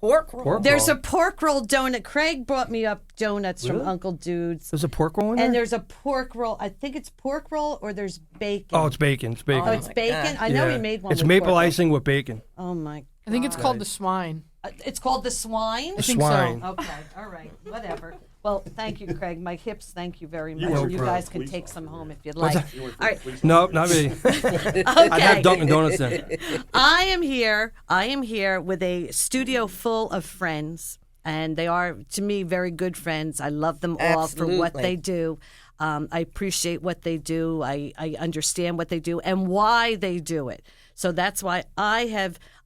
pork roll. There's a pork roll donut. Craig brought me up donuts from Uncle Dude's. There's a pork roll in there? And there's a pork roll. I think it's pork roll or there's bacon. Oh, it's bacon. It's bacon. Oh, it's bacon? I know he made one It's with maple pork icing with bacon. Oh, my God. I think it's called the swine. It's called the swine? I think Swine. so. Okay, all right, whatever. Well, thank you, Craig. My hips, thank you very much. No You problem. guys can take some home if you'd like. All right. No, not me. Okay. I'd have Dunkin' Donuts then. I am here with a studio full of friends, and they are, to me, very good friends. I love them all for what they do. I appreciate what they do. I understand what they do and why they do it. So that's why I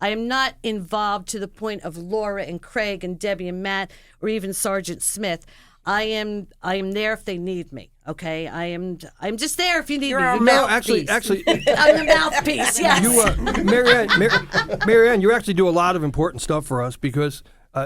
am not involved to the point of Laura and Craig and Debbie and Matt or even Sergeant Smith. I am there if they need me. Okay, I'm just there if you need me. No, actually, I'm the mouthpiece. Yes. You, Marianne, you actually do a lot of important stuff for us because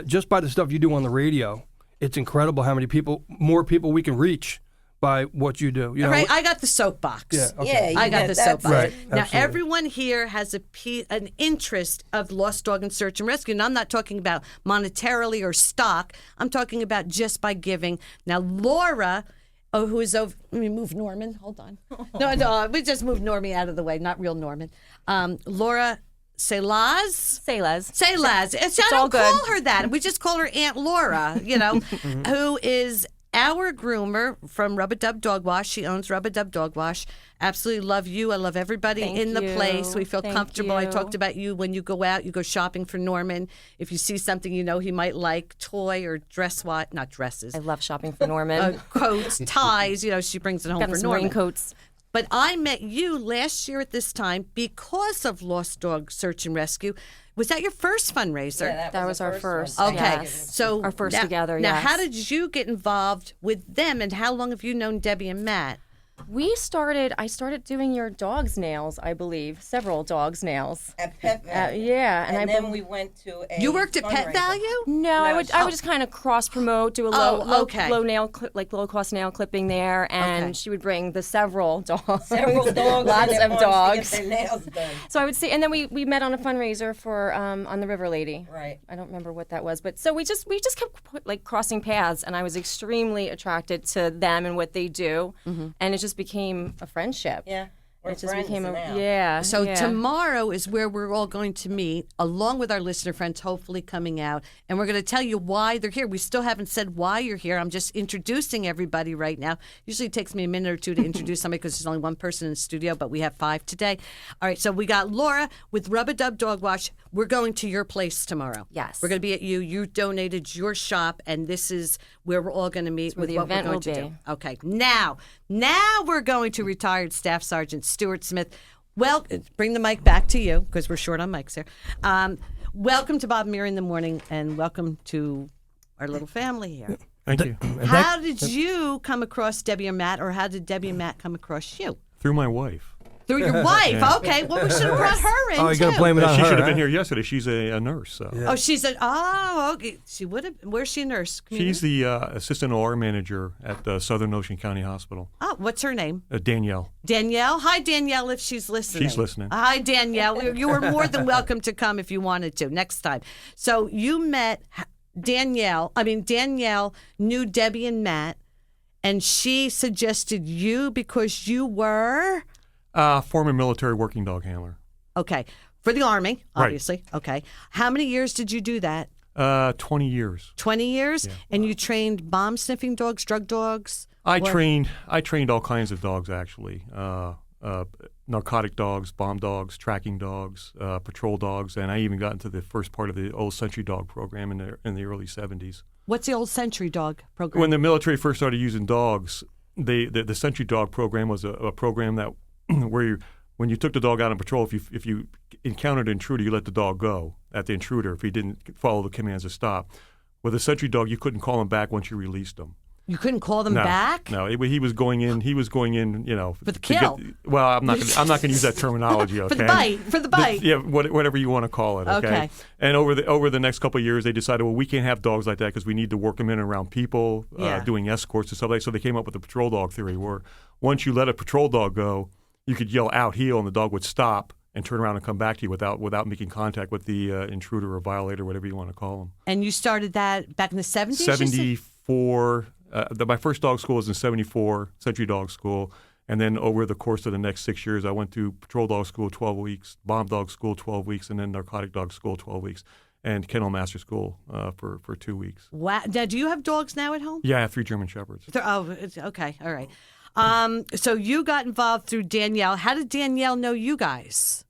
just by the stuff you do on the radio, it's incredible how many more people we can reach by what you do. You know, right, I got the soapbox. Yeah, okay. I got the soapbox. Right, now, absolutely. everyone here has an interest of lost dog and search and rescue, and I'm not talking about monetarily or stock. I'm talking about just by giving. Now, Laura, who is over, let me move Norman. Hold on. No, we just moved Normie out of the way, not real Norman. Laura Selaz. I all don't call good. her that. We just call her Aunt Laura, who is our groomer from Rub a Dub Dog Wash. She owns Rub a Dub Dog Wash. Absolutely love you. I love everybody in the place. We feel comfortable. I talked about you when you go out. You go shopping for Norman. If you see something you know he might like, toy or dress what? Not dresses. I love shopping for Norman. Coats, ties. She brings it home Got for some Norman. raincoats. But I met you last year at this time because of Lost Dog Search and Rescue. Was that your first fundraiser? Yeah, That was our first. one. Okay, Yes. so Our first now, together, Now, yes. how did you get involved with them, and how long have you known Debbie and Matt? I started doing your dog's nails, I believe. Several dog's nails. At Pet Value. Yeah. And I then we went to a You worked at Pet fundraiser. Value? No, I would just kind of cross promote, do a low cost nail clipping there, and Okay. she would bring the several dogs. Several dogs. Lots and of their dogs. moms to get their nails done. So I would say, and then we met on a fundraiser for on the River Lady. Right. I don't remember what that was, but so we just kept crossing paths, and I was extremely attracted to them and what they do, and it just became a friendship. Yeah. We're It just friends became now. So yeah. tomorrow is where we're all going to meet, along with our listener friends, hopefully coming out, and we're going to tell you why they're here. We still haven't said why you're here. I'm just introducing everybody right now. Usually it takes me a minute or two to introduce somebody because there's only one person in the studio, but we have 5 today. All right, so we got Laura with Rub a Dub Dog Wash. We're going to your place tomorrow. Yes. We're going to be at you. You donated your shop, and this is where we're all going to meet with the what we're event going will to be. do. Okay, now we're going to retired Staff Sergeant Stuart Smith. Well, bring the mic back to you because we're short on mics here. Welcome to Bob and Mary in the Morning, and welcome to our little family here. Thank you. How did you come across Debbie and Matt, or how did Debbie and Matt come across you? Through my wife. Through your wife. Yeah. Okay, well, we should have brought her in, Oh, you're going too. to blame it on She her, should have huh? been here yesterday. She's a nurse. So. Oh, she's okay. She would have. Where's she a nurse? Community? She's the assistant OR manager at Southern Ocean County Hospital. Oh, what's her name? Danielle. Danielle. Hi, Danielle, if she's listening. She's listening. Hi, Danielle. You were more than welcome to come if you wanted to next time. So you met Danielle. Danielle knew Debbie and Matt, and she suggested you because you were Former military working dog handler. okay for the Army, Right. obviously. Okay, how many years did you do that? 20 years. 20 years, and you trained bomb sniffing dogs, drug dogs. I trained all kinds of dogs actually. Narcotic dogs, bomb dogs, tracking dogs, patrol dogs, and I even got into the first part of the old Sentry Dog program in the early 70s. What's the old Sentry Dog program? When the military first started using dogs, the Sentry Dog program was a program that where when you took the dog out on patrol, if you encountered an intruder, you let the dog go at the intruder if he didn't follow the commands to stop. With a Sentry Dog, you couldn't call him back once you released him. You couldn't call them back? No, he was going in. He was going in. For the kill. Well, I'm not going to use that terminology. Okay. For the bite. Yeah, whatever you want to call it. Okay. And over the next couple of years, they decided, well, we can't have dogs like that because we need to work them in and around people, doing escorts and stuff like that. So they came up with the patrol dog theory, where once you let a patrol dog go, you could yell out heel and the dog would stop and turn around and come back to you without making contact with the intruder or violator, whatever you want to call them. And you started that back in the 70s? 74. My first dog school was in 74, Century Dog School. And then over the course of the next 6 years, I went to Patrol Dog School 12 weeks, Bomb Dog School 12 weeks, and then Narcotic Dog School 12 weeks, and Kennel Master School for 2 weeks. Wow. Now, do you have dogs now at home? Yeah, I have 3 German Shepherds. Okay. All right. So you got involved through Danielle. How did Danielle know you guys?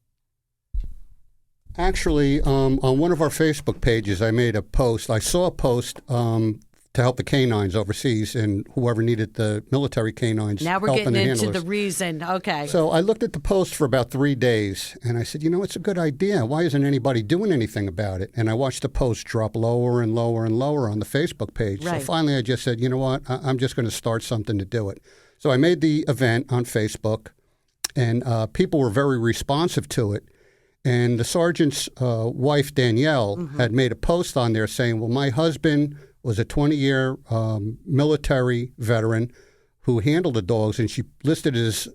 Actually, on one of our Facebook pages, I made a post. I saw a post to help the canines overseas and whoever needed the military canines. Now we're helping getting the into handlers. the reason. Okay. So I looked at the post for about 3 days, and I said, it's a good idea. Why isn't anybody doing anything about it? And I watched the post drop lower and lower and lower on the Facebook page. Right. So finally I just said, you know what, I'm just going to start something to do it. So I made the event on Facebook, and people were very responsive to it. And the sergeant's wife, Danielle, had made a post on there saying, well, my husband was a 20-year military veteran who handled the dogs, and she listed his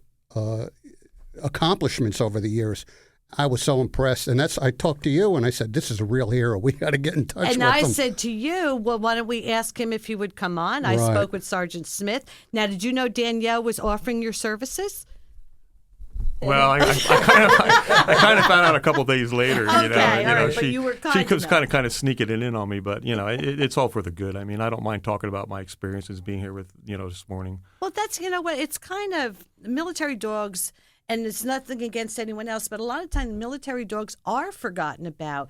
accomplishments over the years. I was so impressed, and I talked to you, and I said, this is a real hero. We got to get in touch with him. And I said to you, well, why don't we ask him if he would come on? I Right. spoke with Sergeant Smith. Now, did you know Danielle was offering your services? Well, I kind of found out a couple days later. Okay, you know, all right, but she you were she was enough. kind of sneaking it in on me, but it's all for the good. I mean, I don't mind talking about my experiences being here with this morning. Well, that's, what, it's kind of military dogs, and it's nothing against anyone else, but a lot of times military dogs are forgotten about.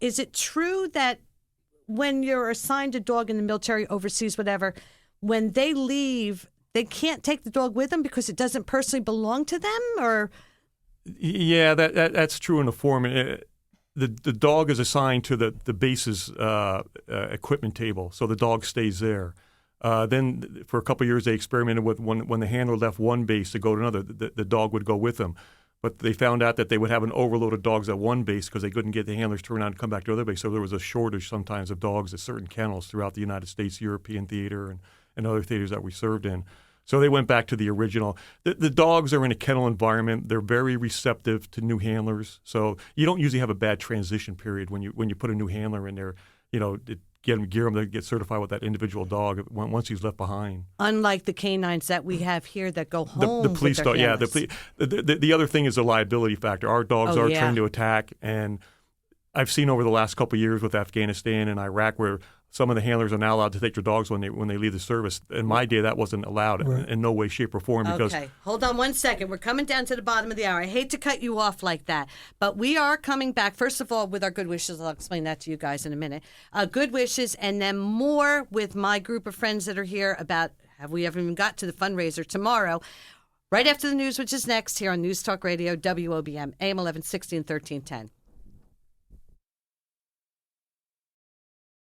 Is it true that when you're assigned a dog in the military, overseas, whatever, when they leave, they can't take the dog with them because it doesn't personally belong to them? Or Yeah, that's true in the form. The dog is assigned to the base's equipment table, so the dog stays there. Then for a couple of years, they experimented with when the handler left one base to go to another, the dog would go with them. But they found out that they would have an overload of dogs at one base because they couldn't get the handlers to turn around and come back to other base. So there was a shortage sometimes of dogs at certain kennels throughout the United States, European theater, and other theaters that we served in. So they went back to the original. The dogs are in a kennel environment. They're very receptive to new handlers. So you don't usually have a bad transition period when you put a new handler in there. Gear them to get certified with that individual dog once he's left behind. unlike the canines that we have here that go home The police with their dog, yeah. handlers. The other thing is the liability factor. Our dogs Oh, are yeah. trained to attack, and I've seen over the last couple of years with Afghanistan and Iraq where some of the handlers are now allowed to take their dogs when they leave the service. In my day, that wasn't allowed in no way, shape, or form. Because Okay, hold on one second. We're coming down to the bottom of the hour. I hate to cut you off like that, but we are coming back, first of all, with our good wishes. I'll explain that to you guys in a minute. Good wishes, and then more with my group of friends that are here about, have we ever even got to the fundraiser tomorrow, right after the news, which is next here on News Talk Radio, WOBM, AM 1160 and 1310.